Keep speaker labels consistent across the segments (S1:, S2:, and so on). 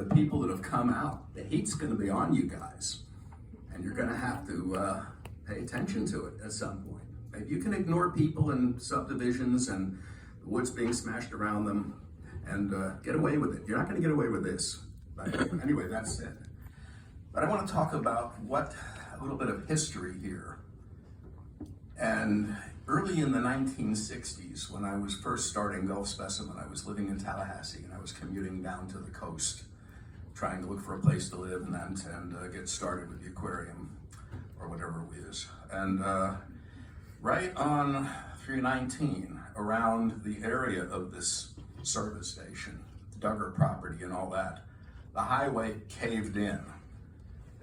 S1: the people that have come out, the heat's going to be on you guys, and you're going to have to pay attention to it at some point. Maybe you can ignore people in subdivisions and the woods being smashed around them and get away with it. You're not going to get away with this. But anyway, that's it. But I want to talk about a little bit of history here. And early in the 1960s, when I was first starting Gulf Specimen, I was living in Tallahassee and I was commuting down to the coast, trying to look for a place to live and get started with the aquarium or whatever it is. And right on 319, around the area of this service station, Duggar property and all that, the highway caved in.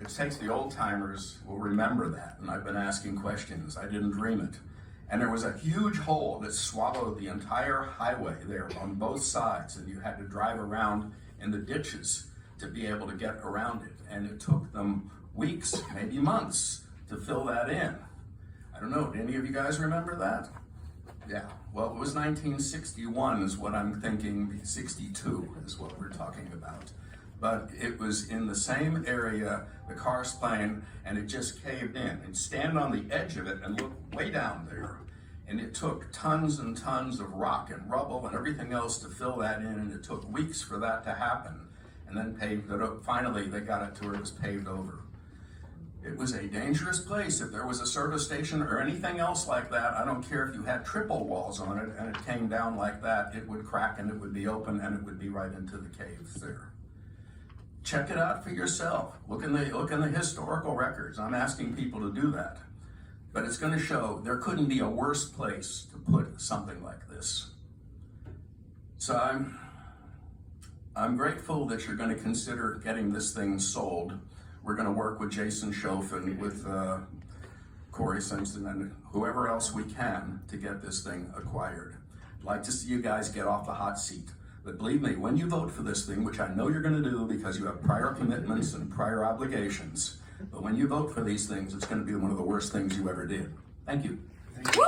S1: It takes the old timers will remember that, and I've been asking questions. I didn't dream it. And there was a huge hole that swallowed the entire highway there on both sides, and you had to drive around in the ditches to be able to get around it. And it took them weeks, maybe months, to fill that in. I don't know, do any of you guys remember that? Yeah, well, it was 1961 is what I'm thinking, 62 is what we're talking about. But it was in the same area, the karst plain, and it just caved in. And stand on the edge of it and look way down there. And it took tons and tons of rock and rubble and everything else to fill that in, and it took weeks for that to happen. And then paved it up. Finally, they got it to where it was paved over. It was a dangerous place. If there was a service station or anything else like that, I don't care if you had triple walls on it and it came down like that, it would crack and it would be open and it would be right into the caves there. Check it out for yourself. Look in the historical records. I'm asking people to do that. But it's going to show there couldn't be a worse place to put something like this. So I'm grateful that you're going to consider getting this thing sold. We're going to work with Jason Schoaf and with Corey Simpson and whoever else we can to get this thing acquired. I'd like to see you guys get off the hot seat. But believe me, when you vote for this thing, which I know you're going to do because you have prior commitments and prior obligations, but when you vote for these things, it's going to be one of the worst things you ever did. Thank you.
S2: Woo!